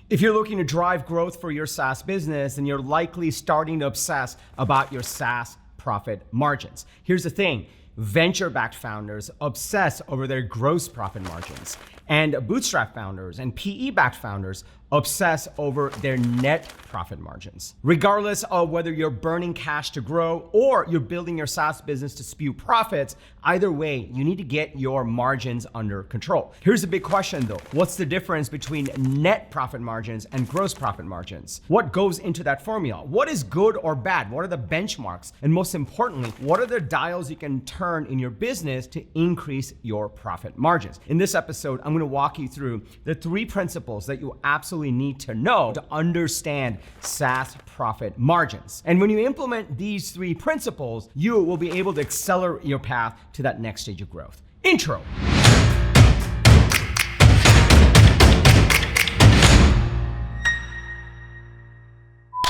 If you're looking to drive growth for your SaaS business, then you're likely starting to obsess about your SaaS profit margins. Here's the thing. Venture-backed founders obsess over their gross profit margins, and bootstrap founders and PE-backed founders obsess over their net profit margins. Regardless of whether you're burning cash to grow or you're building your SaaS business to spew profits, either way, you need to get your margins under control. Here's the big question though. What's the difference between net profit margins and gross profit margins? What goes into that formula? What is good or bad? What are the benchmarks? And most importantly, what are the dials you can turn in your business to increase your profit margins? In this episode, I'm going to walk you through the 3 principles that you absolutely need to know to understand SaaS profit margins. And when you implement these 3 principles, you will be able to accelerate your path to that next stage of growth. Intro.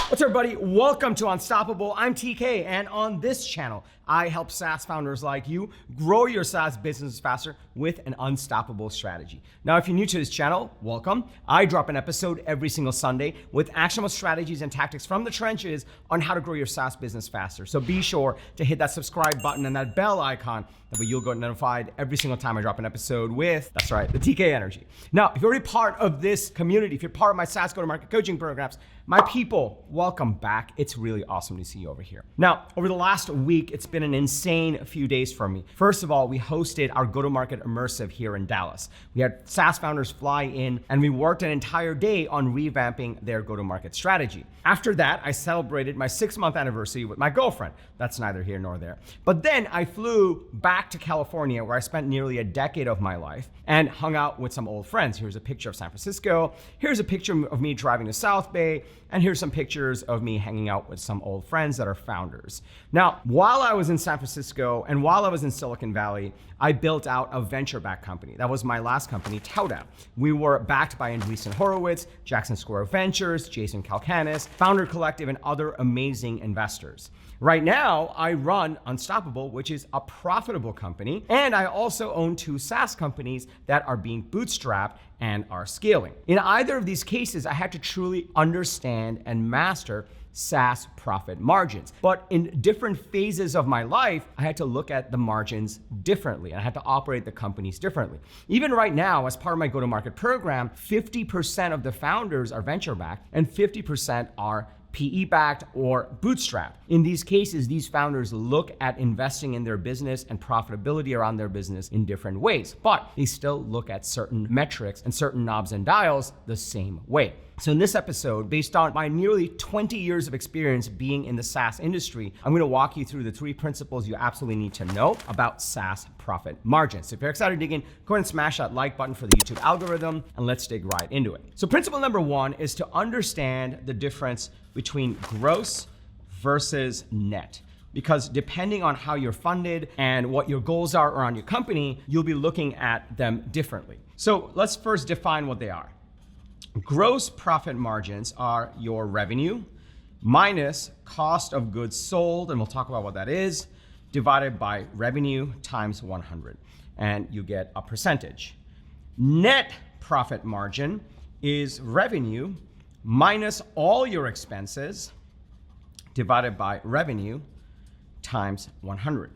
What's up, everybody? Welcome to Unstoppable. I'm TK, and on this channel, I help SaaS founders like you grow your SaaS business faster with an unstoppable strategy. Now, if you're new to this channel, welcome. I drop an episode every single Sunday with actionable strategies and tactics from the trenches on how to grow your SaaS business faster. So be sure to hit that subscribe button and that bell icon, that way you'll get notified every single time I drop an episode with, that's right, the TK energy. Now, if you're already part of this community, if you're part of my SaaS go-to-market coaching programs, my people, welcome back. It's really awesome to see you over here. Now, over the last week, it's been an insane few days for me. First of all, we hosted our go-to-market immersive here in Dallas. We had SaaS founders fly in, and we worked an entire day on revamping their go-to-market strategy. After that, I celebrated my 6-month anniversary with my girlfriend. That's neither here nor there. But then I flew back to California, where I spent nearly a decade of my life, and hung out with some old friends. Here's a picture of San Francisco. Here's a picture of me driving to South Bay. And here's some pictures of me hanging out with some old friends that are founders. Now, while I was in San Francisco and while I was in Silicon Valley, I built out a venture-backed company. That was my last company, Kader. We were backed by Andreessen Horowitz, Jackson Square Ventures, Jason Calcanis, Founder Collective, and other amazing investors. Right now, I run Unstoppable, which is a profitable company, and I also own 2 SaaS companies that are being bootstrapped and are scaling. In either of these cases, I had to truly understand and master SaaS profit margins. But in different phases of my life, I had to look at the margins differently. I had to operate the companies differently. Even right now, as part of my go-to-market program, 50% of the founders are venture-backed and 50% are PE-backed or bootstrapped. In these cases, these founders look at investing in their business and profitability around their business in different ways, but they still look at certain metrics and certain knobs and dials the same way. So in this episode, based on my nearly 20 years of experience being in the SaaS industry, I'm going to walk you through the 3 principles you absolutely need to know about SaaS profit margins. So if you're excited to dig in, go ahead and smash that like button for the YouTube algorithm, and let's dig right into it. So principle number 1 is to understand the difference between gross versus net. Because depending on how you're funded and what your goals are around your company, you'll be looking at them differently. So let's first define what they are. Gross profit margins are your revenue minus cost of goods sold, and we'll talk about what that is, divided by revenue times 100, and you get a percentage. Net profit margin is revenue minus all your expenses divided by revenue times 100.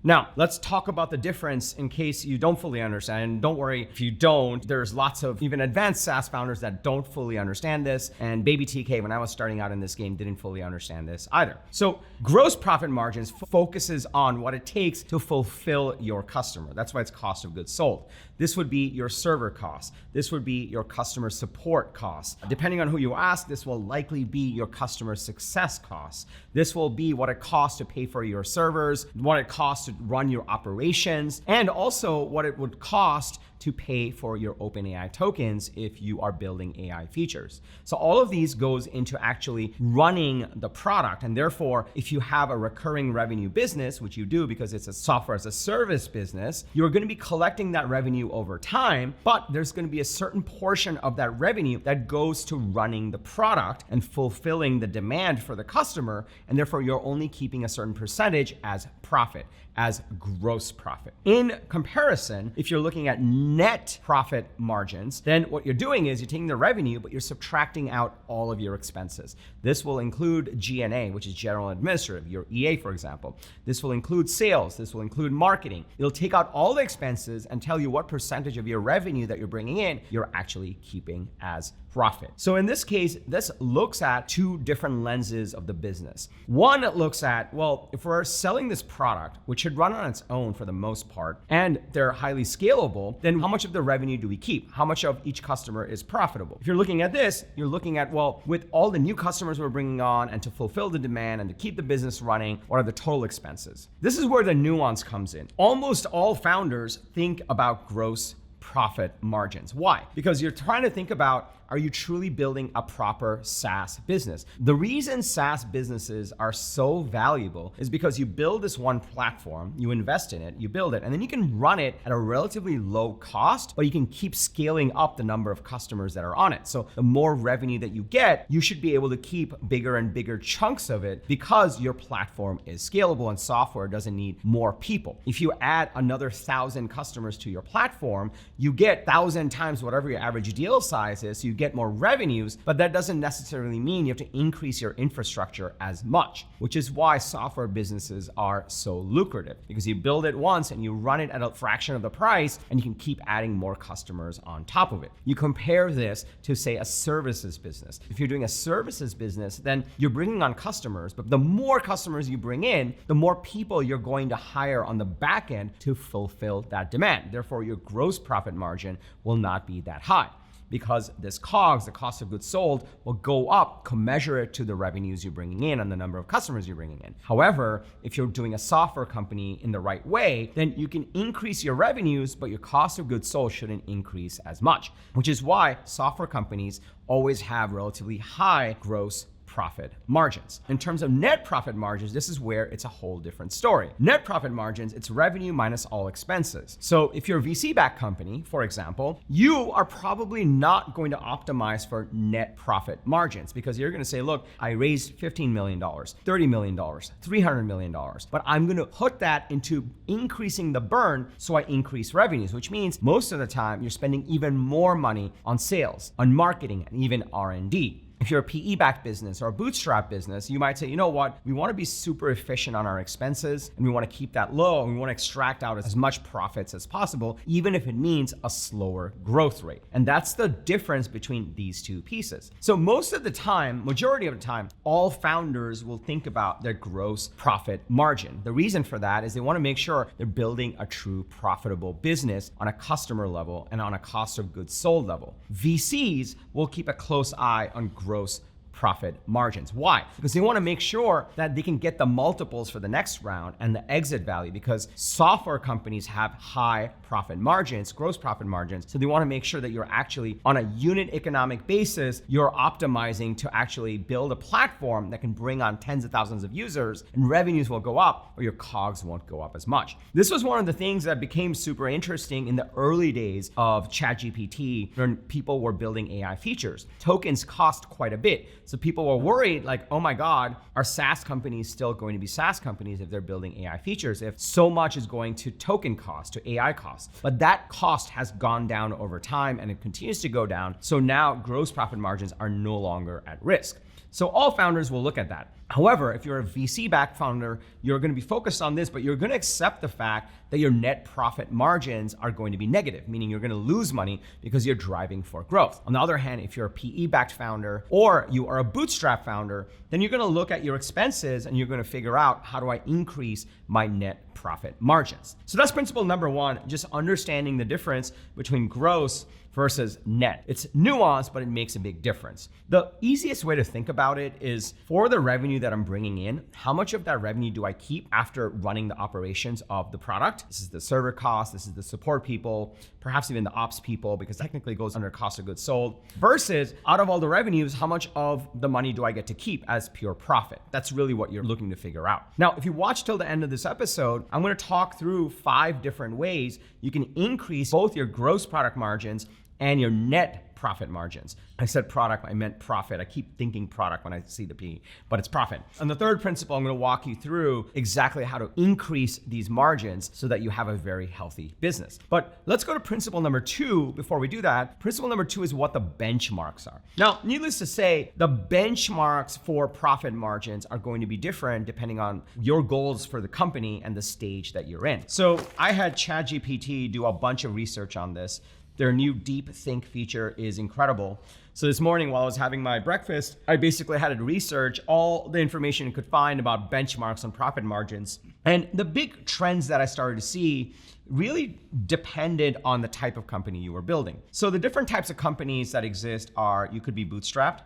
Now, let's talk about the difference in case you don't fully understand. And don't worry if you don't, there's lots of even advanced SaaS founders that don't fully understand this. And baby TK, when I was starting out in this game, didn't fully understand this either. So gross profit margins focuses on what it takes to fulfill your customer. That's why it's cost of goods sold. This would be your server costs. This would be your customer support costs. Depending on who you ask, this will likely be your customer success costs. This will be what it costs to pay for your servers, what it costs to run your operations, and also what it would cost to pay for your OpenAI tokens if you are building AI features. So all of these goes into actually running the product. And therefore, if you have a recurring revenue business, which you do because it's a software as a service business, you're going to be collecting that revenue over time, but there's going to be a certain portion of that revenue that goes to running the product and fulfilling the demand for the customer. And therefore, you're only keeping a certain percentage as profit, as gross profit. In comparison, if you're looking at net profit margins, then what you're doing is you're taking the revenue, but you're subtracting out all of your expenses. This will include G&A, which is general and administrative, your EA, for example. This will include sales. This will include marketing. It'll take out all the expenses and tell you what percentage of your revenue that you're bringing in you're actually keeping as profit. So in this case, this looks at two different lenses of the business. One, it looks at, well, if we're selling this product, which should run on its own for the most part, and they're highly scalable, then how much of the revenue do we keep? How much of each customer is profitable? If you're looking at this, you're looking at, well, with all the new customers we're bringing on and to fulfill the demand and to keep the business running, what are the total expenses? This is where the nuance comes in. Almost all founders think about gross profit margins. Why? Because you're trying to think about, are you truly building a proper SaaS business? The reason SaaS businesses are so valuable is because you build this one platform, you invest in it, you build it, and then you can run it at a relatively low cost, but you can keep scaling up the number of customers that are on it. So the more revenue that you get, you should be able to keep bigger and bigger chunks of it because your platform is scalable and software doesn't need more people. If you add another 1,000 customers to your platform, you get 1,000 times whatever your average deal size is. So you get more revenues, but that doesn't necessarily mean you have to increase your infrastructure as much, which is why software businesses are so lucrative, because you build it once and you run it at a fraction of the price and you can keep adding more customers on top of it. You compare this to, say, a services business. If you're doing a services business, then you're bringing on customers, but the more customers you bring in, the more people you're going to hire on the back end to fulfill that demand. Therefore, your gross profit margin will not be that high, because this COGS, the cost of goods sold, will go up commensurate to the revenues you're bringing in and the number of customers you're bringing in. However, if you're doing a software company in the right way, then you can increase your revenues, but your cost of goods sold shouldn't increase as much, which is why software companies always have relatively high gross profit margins. In terms of net profit margins, this is where it's a whole different story. Net profit margins, it's revenue minus all expenses. So if you're a VC-backed company, for example, you are probably not going to optimize for net profit margins, because you're going to say, look, I raised $15 million, $30 million, $300 million, but I'm going to put that into increasing the burn so I increase revenues, which means most of the time you're spending even more money on sales, on marketing, and even R&D. If you're a PE-backed business or a bootstrap business, you might say, you know what, we want to be super efficient on our expenses and we want to keep that low and we want to extract out as much profits as possible, even if it means a slower growth rate. And that's the difference between these two pieces. So most of the time, majority of the time, all founders will think about their gross profit margin. The reason for that is they want to make sure they're building a true profitable business on a customer level and on a cost of goods sold level. VCs will keep a close eye on gross profit margins. Why? Because they want to make sure that they can get the multiples for the next round and the exit value, because software companies have high profit margins, gross profit margins. So they want to make sure that you're actually on a unit economic basis, you're optimizing to actually build a platform that can bring on tens of thousands of users and revenues will go up, or your COGS won't go up as much. This was one of the things that became super interesting in the early days of ChatGPT when people were building AI features. Tokens cost quite a bit. So people were worried, like, oh my God, are SaaS companies still going to be SaaS companies if they're building AI features, if so much is going to token cost, to AI costs? But that cost has gone down over time and it continues to go down. So now gross profit margins are no longer at risk. So all founders will look at that. However, if you're a VC-backed founder, you're going to be focused on this, but you're going to accept the fact that your net profit margins are going to be negative, meaning you're going to lose money because you're driving for growth. On the other hand, if you're a PE-backed founder or you are a bootstrap founder, then you're going to look at your expenses and you're going to figure out, how do I increase my net profit margins? So that's principle number one, just understanding the difference between gross versus net. It's nuanced, but it makes a big difference. The easiest way to think about it is, for the revenue that I'm bringing in, how much of that revenue do I keep after running the operations of the product? This is the server cost, this is the support people, perhaps even the ops people, because technically it goes under cost of goods sold, versus out of all the revenues, how much of the money do I get to keep as pure profit? That's really what you're looking to figure out. Now, if you watch till the end of this episode, I'm going to talk through 5 different ways you can increase both your gross product margins and your net profit margins. I said product, I meant profit. I keep thinking product when I see the P, but it's profit. And the third principle, I'm going to walk you through exactly how to increase these margins so that you have a very healthy business. But let's go to principle number 2 before we do that. Principle number 2 is what the benchmarks are. Now, needless to say, the benchmarks for profit margins are going to be different depending on your goals for the company and the stage that you're in. So I had ChatGPT do a bunch of research on this. Their new Deep Think feature is incredible. So this morning while I was having my breakfast, I basically had it research all the information it could find about benchmarks on profit margins. And the big trends that I started to see really depended on the type of company you were building. So the different types of companies that exist are, you could be bootstrapped,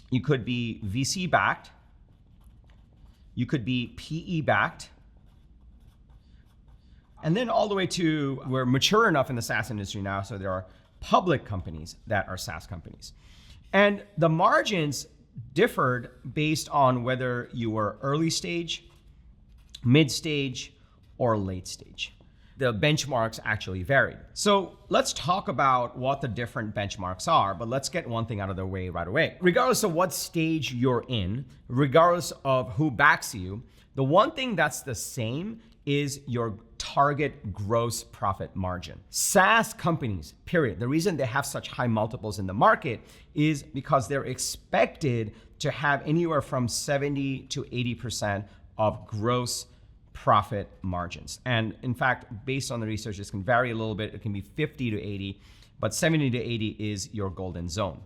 you could be VC backed, you could be PE backed, and then all the way to, we're mature enough in the SaaS industry now, so there are public companies that are SaaS companies. And the margins differed based on whether you were early stage, mid stage, or late stage. The benchmarks actually varied. So let's talk about what the different benchmarks are, but let's get one thing out of the way right away. Regardless of what stage you're in, regardless of who backs you, the one thing that's the same is your target gross profit margin. SaaS companies, period. The reason they have such high multiples in the market is because they're expected to have anywhere from 70 to 80% of gross profit margins. And in fact, based on the research, this can vary a little bit. It can be 50 to 80, but 70 to 80 is your golden zone.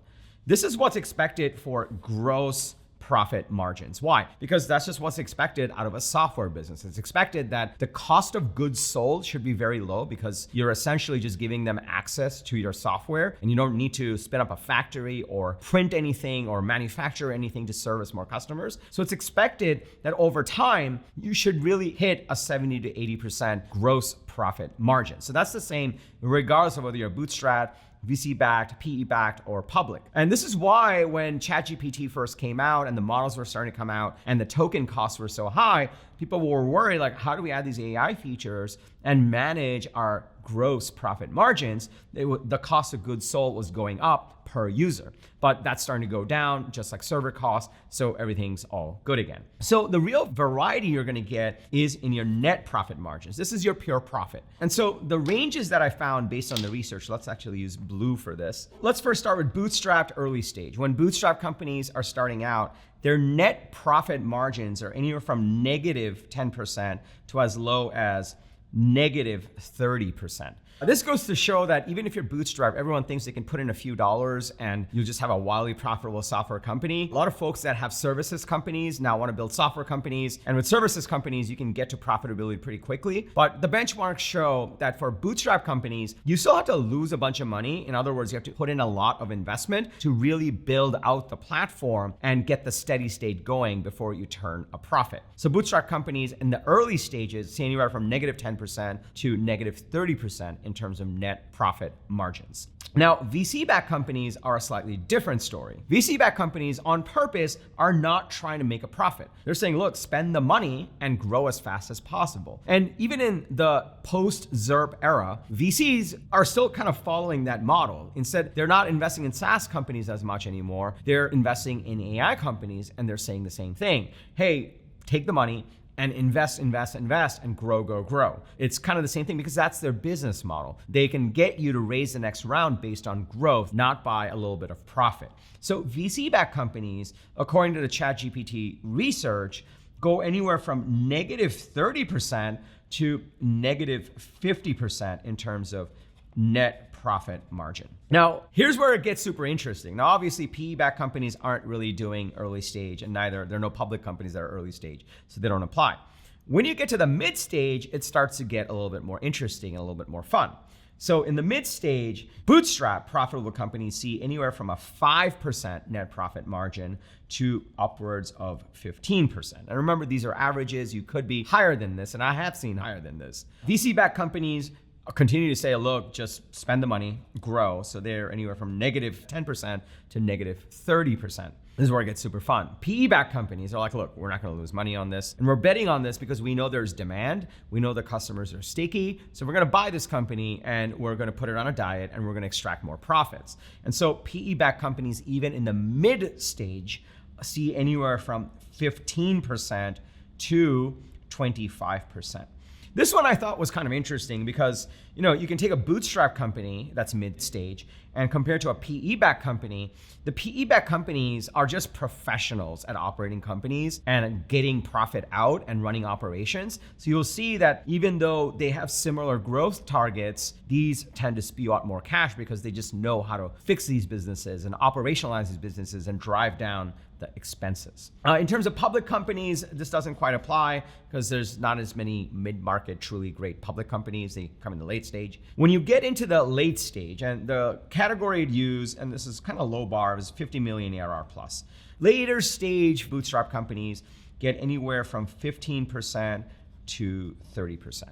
This is what's expected for gross profit margins. Why? Because that's just what's expected out of a software business. It's expected that the cost of goods sold should be very low because you're essentially just giving them access to your software and you don't need to spin up a factory or print anything or manufacture anything to service more customers. So it's expected that over time, you should really hit a 70 to 80% gross profit margin. So that's the same regardless of whether you're bootstrapped, VC-backed, PE-backed, or public. And this is why when ChatGPT first came out and the models were starting to come out and the token costs were so high, people were worried, like, how do we add these AI features and manage our gross profit margins? The cost of goods sold was going up per user, but that's starting to go down, just like server costs, so everything's all good again. So the real variety you're gonna get is in your net profit margins. This is your pure profit. And so the ranges that I found based on the research, let's actually use blue for this. Let's first start with bootstrapped early stage. When bootstrap companies are starting out, their net profit margins are anywhere from negative 10% to as low as negative 30%. This goes to show that even if you're bootstrapped, everyone thinks they can put in a few dollars and you just have a wildly profitable software company. A lot of folks that have services companies now want to build software companies. And with services companies, you can get to profitability pretty quickly. But the benchmarks show that for bootstrap companies, you still have to lose a bunch of money. In other words, you have to put in a lot of investment to really build out the platform and get the steady state going before you turn a profit. So bootstrap companies in the early stages see anywhere from negative 10% to negative 30% in terms of net profit margins. Now, VC-backed companies are a slightly different story. VC-backed companies on purpose are not trying to make a profit. They're saying, look, spend the money and grow as fast as possible. And even in the post-ZERP era, VCs are still kind of following that model. Instead, they're not investing in SaaS companies as much anymore. They're investing in AI companies, and they're saying the same thing. Hey, take the money and invest, and grow. It's kind of the same thing because that's their business model. They can get you to raise the next round based on growth, not by a little bit of profit. So VC-backed companies, according to the ChatGPT research, go anywhere from negative 30% to negative 50% in terms of net profit margin. Now, here's where it gets super interesting. Now, obviously, PE-backed companies aren't really doing early stage, and neither there are no public companies that are early stage, so they don't apply. When you get to the mid stage, it starts to get a little bit more interesting and a little bit more fun. So in the mid stage, bootstrap profitable companies see anywhere from a 5% net profit margin to upwards of 15%. And remember, these are averages. You could be higher than this, and I have seen higher than this. VC-backed companies continue to say, look, just spend the money, grow. So they're anywhere from negative 10% to negative 30%. This is where it gets super fun. PE-backed companies are like, look, we're not going to lose money on this. And we're betting on this because we know there's demand. We know the customers are sticky. So we're going to buy this company and we're going to put it on a diet and we're going to extract more profits. And so PE-backed companies, even in the mid stage, see anywhere from 15% to 25%. This one I thought was kind of interesting because, you can take a bootstrap company that's mid-stage and compare it to a PE-backed company. The PE-backed companies are just professionals at operating companies and getting profit out and running operations. So you'll see that even though they have similar growth targets, these tend to spew out more cash because they just know how to fix these businesses and operationalize these businesses and drive down the expenses. In terms of public companies, this doesn't quite apply because there's not as many mid-market, truly great public companies. They come in the late stage. When you get into the late stage, and the category you'd use, and this is kind of low bar, is 50 million ARR plus. Later stage bootstrap companies get anywhere from 15% to 30%.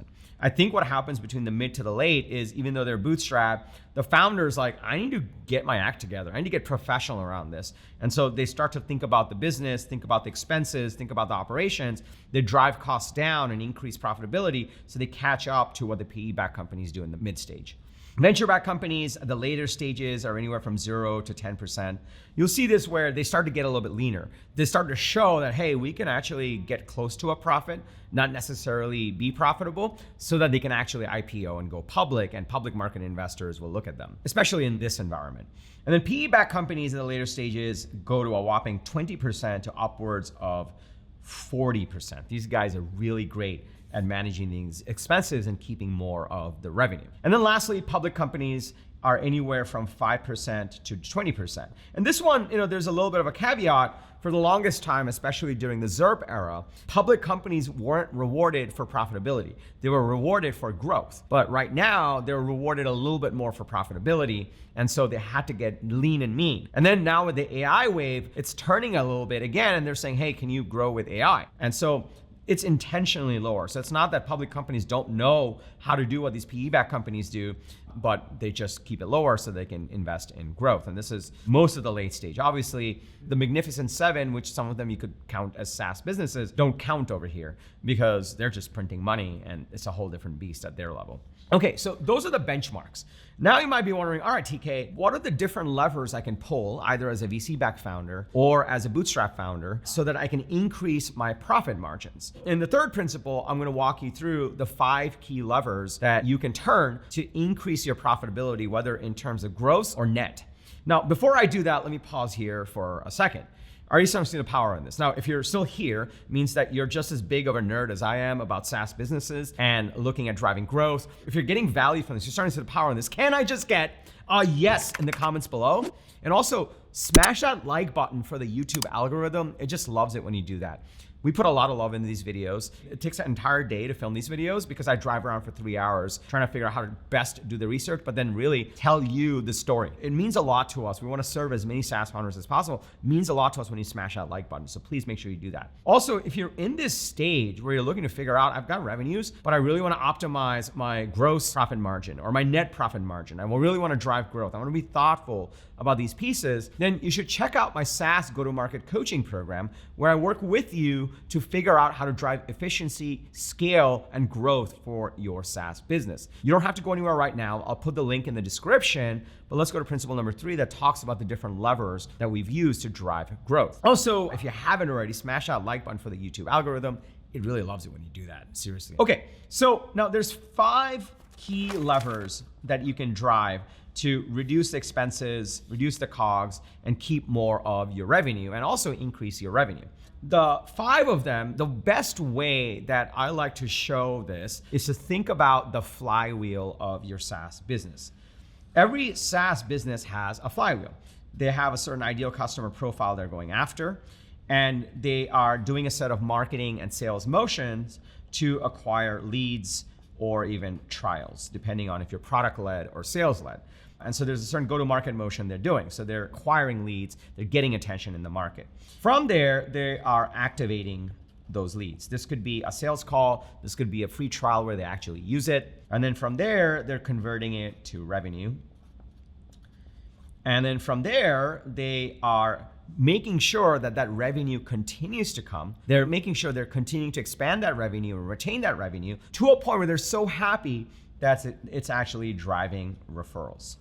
I think what happens between the mid to the late is, even though they're bootstrapped, the founder's like, I need to get my act together. I need to get professional around this. And so they start to think about the business, think about the expenses, think about the operations. They drive costs down and increase profitability so they catch up to what the PE-backed companies do in the mid stage. Venture-backed companies, the later stages are anywhere from 0 to 10%. You'll see this where they start to get a little bit leaner. They start to show that, hey, we can actually get close to a profit, not necessarily be profitable, so that they can actually IPO and go public, and public market investors will look at them, especially in this environment. And then PE-backed companies in the later stages go to a whopping 20% to upwards of 40%. These guys are really great at managing these expenses and keeping more of the revenue. And then lastly, public companies are anywhere from 5% to 20%. And this one, there's a little bit of a caveat. For the longest time, especially during the ZERP era, public companies weren't rewarded for profitability. They were rewarded for growth. But right now, they're rewarded a little bit more for profitability. And so they had to get lean and mean. And then now with the AI wave, it's turning a little bit again, and they're saying, hey, can you grow with AI? And so it's intentionally lower. So it's not that public companies don't know how to do what these PE-backed companies do, but they just keep it lower so they can invest in growth. And this is most of the late stage. Obviously, the Magnificent Seven, which some of them you could count as SaaS businesses, don't count over here because they're just printing money and it's a whole different beast at their level. Okay, so those are the benchmarks. Now you might be wondering, all right, TK, what are the different levers I can pull either as a VC-backed founder or as a bootstrap founder so that I can increase my profit margins? In the third principle, I'm gonna walk you through the 5 key levers that you can turn to increase your profitability, whether in terms of gross or net. Now, before I do that, let me pause here for a second. Are you starting to see the power in this? Now, if you're still here, it means that you're just as big of a nerd as I am about SaaS businesses and looking at driving growth. If you're getting value from this, you're starting to see the power in this. Can I just get a yes in the comments below? And also, smash that like button for the YouTube algorithm. It just loves it when you do that. We put a lot of love into these videos. It takes an entire day to film these videos because I drive around for 3 hours trying to figure out how to best do the research, but then really tell you the story. It means a lot to us. We want to serve as many SaaS founders as possible. It means a lot to us when you smash that like button. So please make sure you do that. Also, if you're in this stage where you're looking to figure out, I've got revenues, but I really want to optimize my gross profit margin or my net profit margin. I really want to drive growth. I want to be thoughtful about these pieces. Then you should check out my SaaS go-to-market coaching program where I work with you to figure out how to drive efficiency, scale, and growth for your SaaS business. You don't have to go anywhere right now. I'll put the link in the description, but let's go to principle number 3 that talks about the different levers that we've used to drive growth. Also, if you haven't already, smash that like button for the YouTube algorithm. It really loves it when you do that, seriously. Okay, so now there's 5 key levers that you can drive to reduce the expenses, reduce the COGS, and keep more of your revenue, and also increase your revenue. The 5 of them, the best way that I like to show this is to think about the flywheel of your SaaS business. Every SaaS business has a flywheel. They have a certain ideal customer profile they're going after, and they are doing a set of marketing and sales motions to acquire leads or even trials, depending on if you're product-led or sales-led. And so there's a certain go-to-market motion they're doing. So they're acquiring leads, they're getting attention in the market. From there, they are activating those leads. This could be a sales call. This could be a free trial where they actually use it. And then from there, they're converting it to revenue. And then from there, they are making sure that that revenue continues to come. They're making sure they're continuing to expand that revenue and retain that revenue to a point where they're so happy that it's actually driving referrals.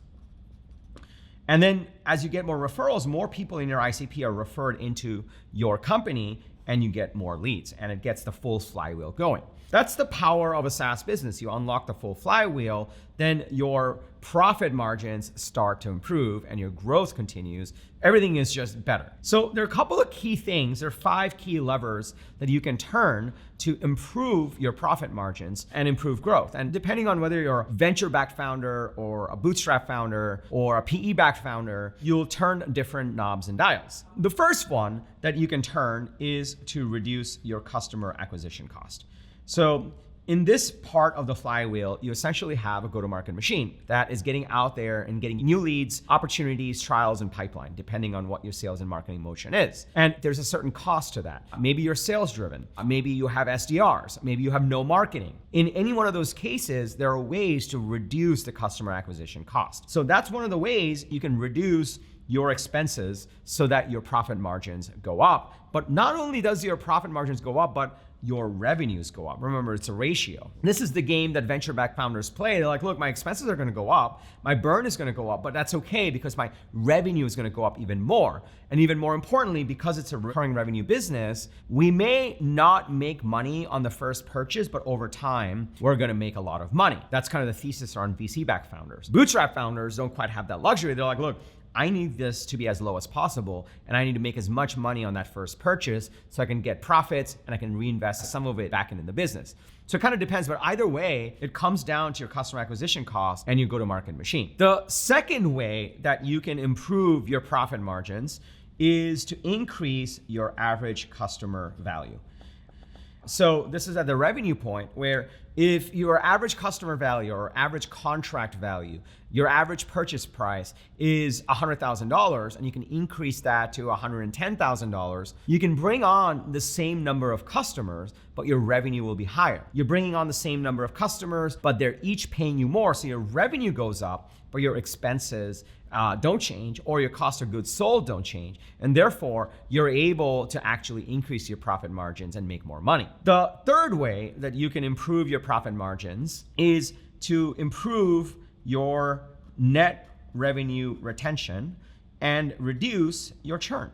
And then as you get more referrals, more people in your ICP are referred into your company and you get more leads and it gets the full flywheel going. That's the power of a SaaS business. You unlock the full flywheel, then your profit margins start to improve and your growth continues. Everything is just better. So there are a couple of key things. There are 5 key levers that you can turn to improve your profit margins and improve growth. And depending on whether you're a venture-backed founder or a bootstrap founder or a PE-backed founder, you'll turn different knobs and dials. The first one that you can turn is to reduce your customer acquisition cost. So in this part of the flywheel, you essentially have a go-to-market machine that is getting out there and getting new leads, opportunities, trials, and pipeline, depending on what your sales and marketing motion is. And there's a certain cost to that. Maybe you're sales driven. Maybe you have SDRs. Maybe you have no marketing. In any one of those cases, there are ways to reduce the customer acquisition cost. So that's one of the ways you can reduce your expenses so that your profit margins go up. But not only does your profit margins go up, but your revenues go up. Remember, it's a ratio. This is the game that venture-backed founders play. They're like, look, my expenses are gonna go up, my burn is gonna go up, but that's okay because my revenue is gonna go up even more. And even more importantly, because it's a recurring revenue business, we may not make money on the first purchase, but over time, we're gonna make a lot of money. That's kind of the thesis around VC-backed founders. Bootstrap founders don't quite have that luxury. They're like, look, I need this to be as low as possible, and I need to make as much money on that first purchase so I can get profits and I can reinvest some of it back into the business. So it kind of depends, but either way, it comes down to your customer acquisition cost and your go-to-market machine. The second way that you can improve your profit margins is to increase your average customer value. So this is at the revenue point where if your average customer value or average contract value, your average purchase price is $100,000 and you can increase that to $110,000, you can bring on the same number of customers, but your revenue will be higher. You're bringing on the same number of customers, but they're each paying you more. So your revenue goes up, but your expenses don't change, or your cost of goods sold don't change. And therefore, you're able to actually increase your profit margins and make more money. The third way that you can improve your profit margins is to improve your net revenue retention and reduce your churn.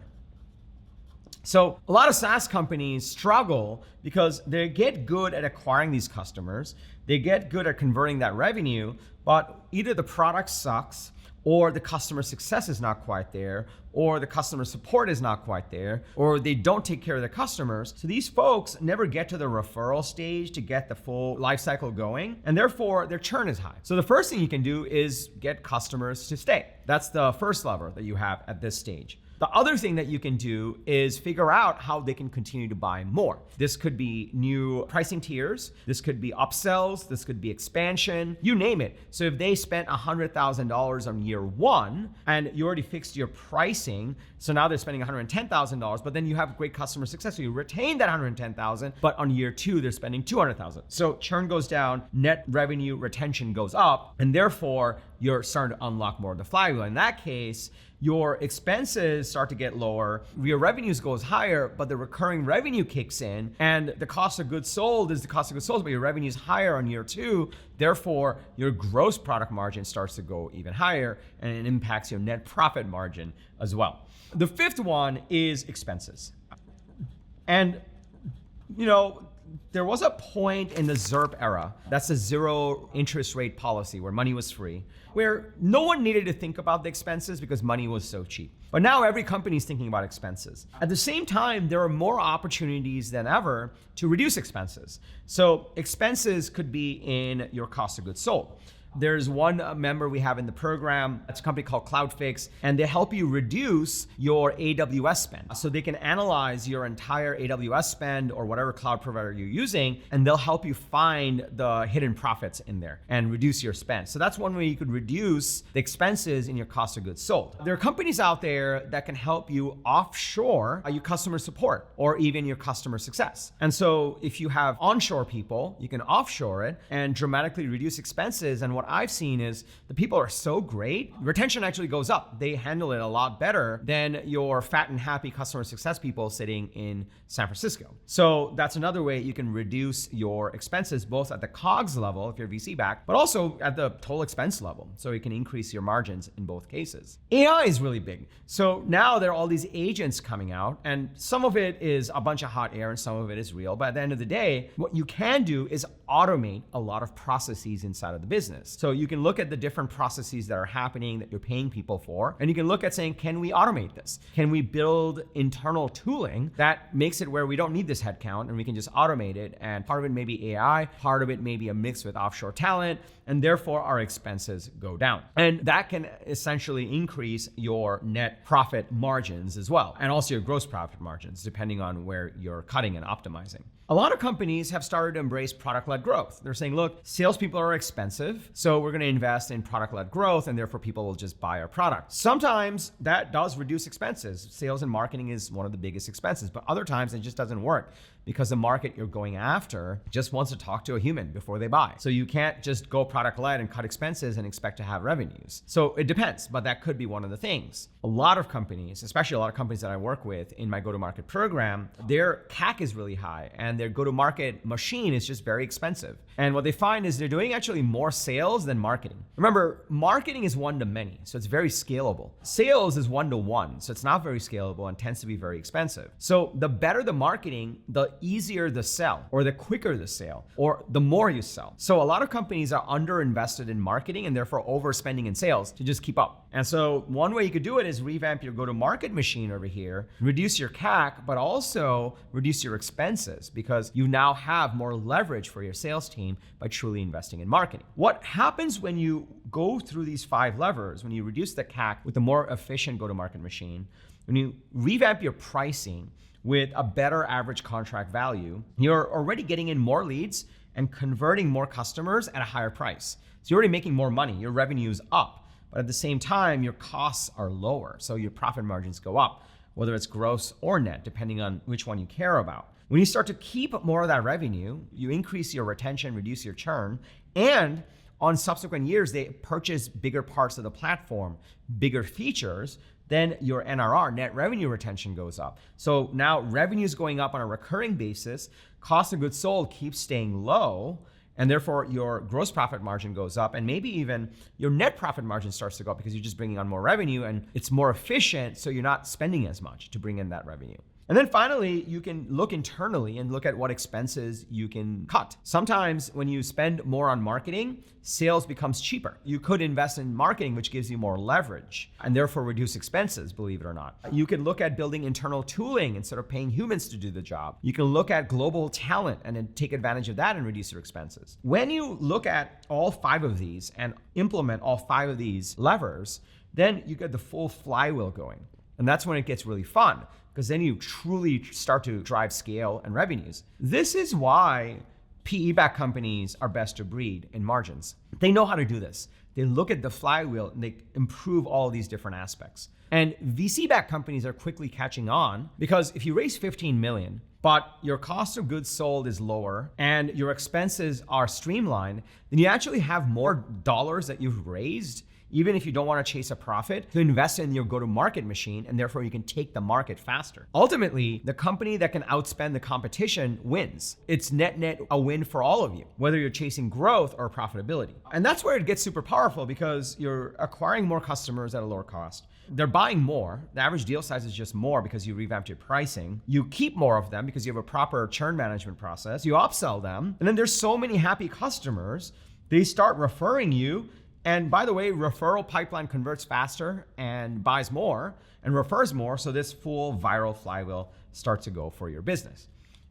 So a lot of SaaS companies struggle because they get good at acquiring these customers, they get good at converting that revenue, but either the product sucks, or the customer success is not quite there, or the customer support is not quite there, or they don't take care of their customers. So these folks never get to the referral stage to get the full life cycle going, and therefore their churn is high. So the first thing you can do is get customers to stay. That's the first lever that you have at this stage. The other thing that you can do is figure out how they can continue to buy more. This could be new pricing tiers, this could be upsells, this could be expansion, you name it. So if they spent $100,000 on year one and you already fixed your pricing, so now they're spending $110,000, but then you have great customer success, so you retain that $110,000, but on year two, they're spending $200,000. So churn goes down, net revenue retention goes up, and therefore you're starting to unlock more of the flywheel. In that case, your expenses start to get lower, your revenues goes higher, but the recurring revenue kicks in, and the cost of goods sold is the cost of goods sold, but your revenue is higher on year two. Therefore, your gross product margin starts to go even higher, and it impacts your net profit margin as well. The fifth one is expenses. And, there was a point in the ZIRP era, that's the zero interest rate policy where money was free, where no one needed to think about the expenses because money was so cheap. But now every company is thinking about expenses. At the same time, there are more opportunities than ever to reduce expenses. So expenses could be in your cost of goods sold. There's one member we have in the program. It's a company called Cloudfix, and they help you reduce your AWS spend. So they can analyze your entire AWS spend or whatever cloud provider you're using, and they'll help you find the hidden profits in there and reduce your spend. So that's one way you could reduce the expenses in your cost of goods sold. There are companies out there that can help you offshore your customer support or even your customer success. And so if you have onshore people, you can offshore it and dramatically reduce expenses. And what I've seen is the people are so great, retention actually goes up. They handle it a lot better than your fat and happy customer success people sitting in San Francisco. So that's another way you can reduce your expenses, both at the COGS level, if you're VC backed, but also at the total expense level. So you can increase your margins in both cases. AI is really big. So now there are all these agents coming out, and some of it is a bunch of hot air and some of it is real. But at the end of the day, what you can do is automate a lot of processes inside of the business. So you can look at the different processes that are happening that you're paying people for, and you can look at saying, can we automate this? Can we build internal tooling that makes it where we don't need this headcount and we can just automate it? And part of it may be AI, part of it may be a mix with offshore talent, and therefore our expenses go down. And that can essentially increase your net profit margins as well, and also your gross profit margins, depending on where you're cutting and optimizing. A lot of companies have started to embrace product-led growth. They're saying, look, salespeople are expensive, so we're going to invest in product-led growth, and therefore people will just buy our product. Sometimes that does reduce expenses. Sales and marketing is one of the biggest expenses, but other times it just doesn't work because the market you're going after just wants to talk to a human before they buy. So you can't just go product-led and cut expenses and expect to have revenues. So it depends, but that could be one of the things. A lot of companies, especially a lot of companies that I work with in my go-to-market program, their CAC is really high and their go-to-market machine is just very expensive. And what they find is they're doing actually more sales than marketing. Remember, marketing is one to many, so it's very scalable. Sales is one to one, so it's not very scalable and tends to be very expensive. So the better the marketing, the easier the sell, or the quicker the sale, or the more you sell. So a lot of companies are underinvested in marketing and therefore overspending in sales to just keep up. And so one way you could do it is revamp your go-to-market machine over here, reduce your CAC, but also reduce your expenses because you now have more leverage for your sales team by truly investing in marketing. What happens when you go through these 5 levers, when you reduce the CAC with a more efficient go-to-market machine, when you revamp your pricing with a better average contract value, you're already getting in more leads and converting more customers at a higher price. So you're already making more money, your revenue is up, but at the same time, your costs are lower. So your profit margins go up, whether it's gross or net, depending on which one you care about. When you start to keep more of that revenue, you increase your retention, reduce your churn, and on subsequent years, they purchase bigger parts of the platform, bigger features, then your NRR, net revenue retention, goes up. So now revenue is going up on a recurring basis, cost of goods sold keeps staying low, and therefore your gross profit margin goes up, and maybe even your net profit margin starts to go up because you're just bringing on more revenue and it's more efficient, so you're not spending as much to bring in that revenue. And then finally, you can look internally and look at what expenses you can cut. Sometimes when you spend more on marketing, sales becomes cheaper. You could invest in marketing, which gives you more leverage and therefore reduce expenses, believe it or not. You can look at building internal tooling instead of paying humans to do the job. You can look at global talent and then take advantage of that and reduce your expenses. When you look at all 5 of these and implement all 5 of these levers, then you get the full flywheel going. And that's when it gets really fun, because then you truly start to drive scale and revenues. This is why PE-backed companies are best of breed in margins. They know how to do this. They look at the flywheel and they improve all these different aspects. And VC-backed companies are quickly catching on because if you raise 15 million, but your cost of goods sold is lower and your expenses are streamlined, then you actually have more dollars that you've raised, even if you don't want to chase a profit, to invest in your go-to-market machine, and therefore you can take the market faster. Ultimately, the company that can outspend the competition wins. It's net a win for all of you, whether you're chasing growth or profitability. And that's where it gets super powerful because you're acquiring more customers at a lower cost. They're buying more. The average deal size is just more because you revamped your pricing. You keep more of them because you have a proper churn management process. You upsell them. And then there's so many happy customers, they start referring you. And by the way, referral pipeline converts faster and buys more and refers more. So this full viral flywheel starts to go for your business.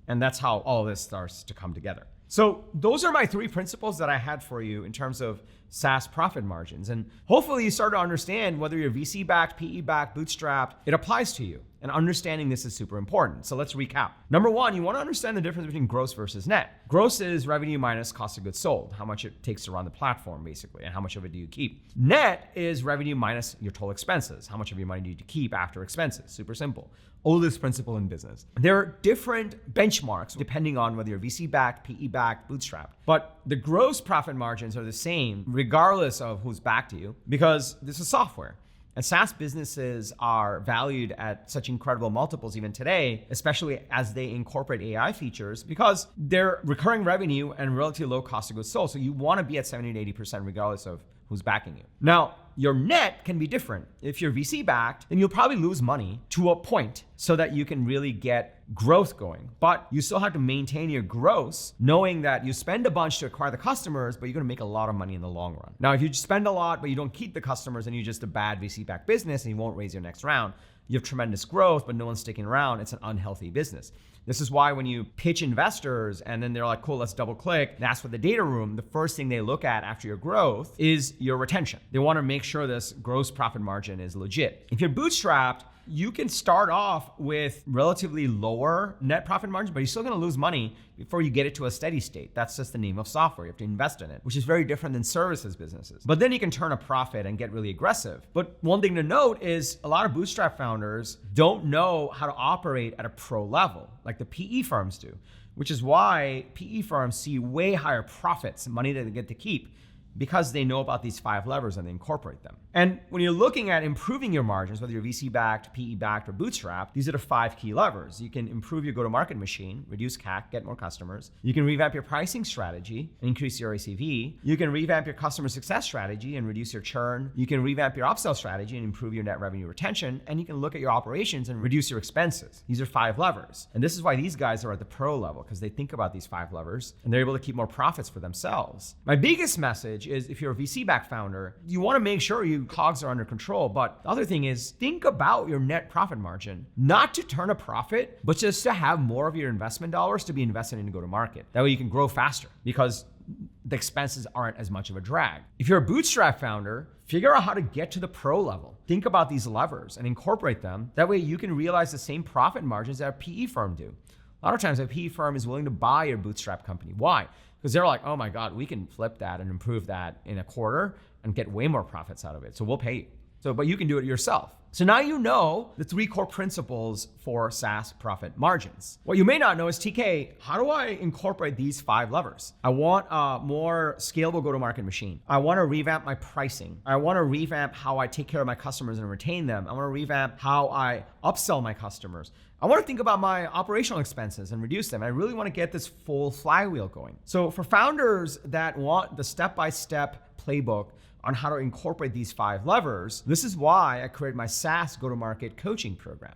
And that's how all this starts to come together. So those are my 3 principles that I had for you in terms of SaaS Profit Margins. And hopefully you start to understand whether you're VC backed, PE backed, bootstrapped, it applies to you. And understanding this is super important. So let's recap. Number one, you want to understand the difference between gross versus net. Gross is revenue minus cost of goods sold, how much it takes to run the platform basically, and how much of it do you keep. Net is revenue minus your total expenses. How much of your money do you keep after expenses? Super simple. Oldest principle in business. There are different benchmarks depending on whether you're VC backed, PE backed, bootstrapped. But the gross profit margins are the same regardless of who's backed you, because this is software. And SaaS businesses are valued at such incredible multiples even today, especially as they incorporate AI features, because they're recurring revenue and relatively low cost of goods sold. So you want to be at 70 to 80% regardless of who's backing you. Now, your net can be different. If you're VC backed, then you'll probably lose money to a point so that you can really get growth going. But you still have to maintain your gross, knowing that you spend a bunch to acquire the customers, but you're gonna make a lot of money in the long run. Now, if you spend a lot, but you don't keep the customers and you're just a bad VC backed business and you won't raise your next round, you have tremendous growth, but no one's sticking around. It's an unhealthy business. This is why when you pitch investors and then they're like, cool, let's double click and ask for the data room, the first thing they look at after your growth is your retention. They want to make sure this gross profit margin is legit. If you're bootstrapped, you can start off with relatively lower net profit margins, but you're still going to lose money before you get it to a steady state. That's just the name of software. You have to invest in it, which is very different than services businesses. But then you can turn a profit and get really aggressive. But one thing to note is a lot of bootstrap founders don't know how to operate at a pro level like the PE firms do, which is why PE firms see way higher profits, money that they get to keep, because they know about these 5 levers and they incorporate them. And when you're looking at improving your margins, whether you're VC backed, PE backed, or bootstrapped, these are the 5 key levers. You can improve your go-to-market machine, reduce CAC, get more customers. You can revamp your pricing strategy and increase your ACV. You can revamp your customer success strategy and reduce your churn. You can revamp your upsell strategy and improve your net revenue retention. And you can look at your operations and reduce your expenses. These are 5 levers. And this is why these guys are at the pro level, because they think about these 5 levers and they're able to keep more profits for themselves. My biggest message is, if you're a VC-backed founder, you want to make sure your COGS are under control. But the other thing is, think about your net profit margin, not to turn a profit, but just to have more of your investment dollars to be invested in go-to-market. That way you can grow faster because the expenses aren't as much of a drag. If you're a bootstrap founder, figure out how to get to the pro level. Think about these levers and incorporate them. That way you can realize the same profit margins that a PE firm do. A lot of times a PE firm is willing to buy your bootstrap company. Why? Because they're like, oh my God, we can flip that and improve that in a quarter and get way more profits out of it. So we'll pay you. But you can do it yourself. So now you know the 3 core principles for SaaS profit margins. What you may not know is, TK, how do I incorporate these 5 levers? I want a more scalable go-to-market machine. I want to revamp my pricing. I want to revamp how I take care of my customers and retain them. I want to revamp how I upsell my customers. I want to think about my operational expenses and reduce them. I really want to get this full flywheel going. So for founders that want the step-by-step playbook on how to incorporate these 5 levers, this is why I created my SaaS go-to-market coaching program.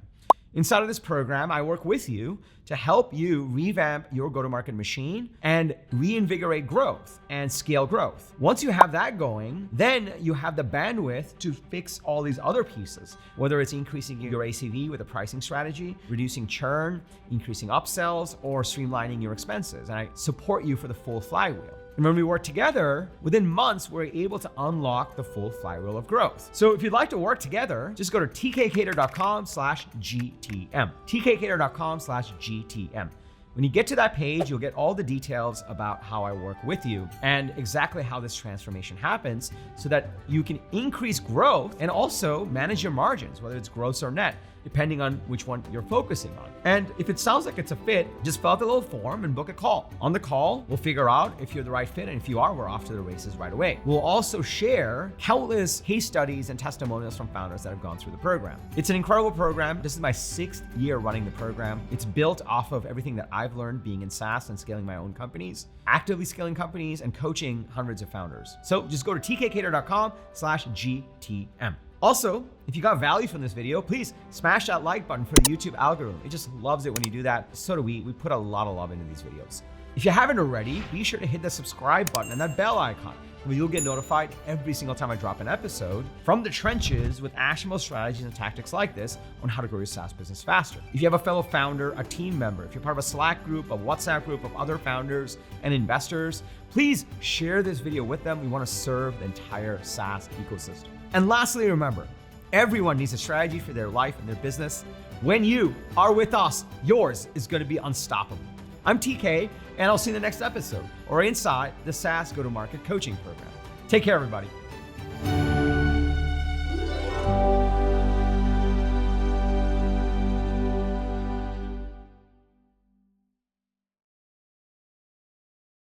Inside of this program, I work with you to help you revamp your go-to-market machine and reinvigorate growth and scale growth. Once you have that going, then you have the bandwidth to fix all these other pieces, whether it's increasing your ACV with a pricing strategy, reducing churn, increasing upsells, or streamlining your expenses. And I support you for the full flywheel. And when we work together, within months, we're able to unlock the full flywheel of growth. So if you'd like to work together, just go to tkkader.com/GTM. tkkader.com/GTM. When you get to that page, you'll get all the details about how I work with you and exactly how this transformation happens so that you can increase growth and also manage your margins, whether it's gross or net, depending on which one you're focusing on. And if it sounds like it's a fit, just fill out the little form and book a call. On the call, we'll figure out if you're the right fit, and if you are, we're off to the races right away. We'll also share countless case studies and testimonials from founders that have gone through the program. It's an incredible program. This is my 6th year running the program. It's built off of everything that I've learned being in SaaS and scaling my own companies, actively scaling companies, and coaching hundreds of founders. So just go to tkkader.com/GTM. Also, if you got value from this video, please smash that like button for the YouTube algorithm. It just loves it when you do that. So do we. We put a lot of love into these videos. If you haven't already, be sure to hit the subscribe button and that bell icon, where you'll get notified every single time I drop an episode from the trenches with actionable strategies and tactics like this on how to grow your SaaS business faster. If you have a fellow founder, a team member, if you're part of a Slack group, a WhatsApp group of other founders and investors, please share this video with them. We want to serve the entire SaaS ecosystem. And lastly, remember, everyone needs a strategy for their life and their business. When you are with us, yours is going to be unstoppable. I'm TK, and I'll see you in the next episode or inside the SaaS Go-to-Market Coaching Program. Take care, everybody.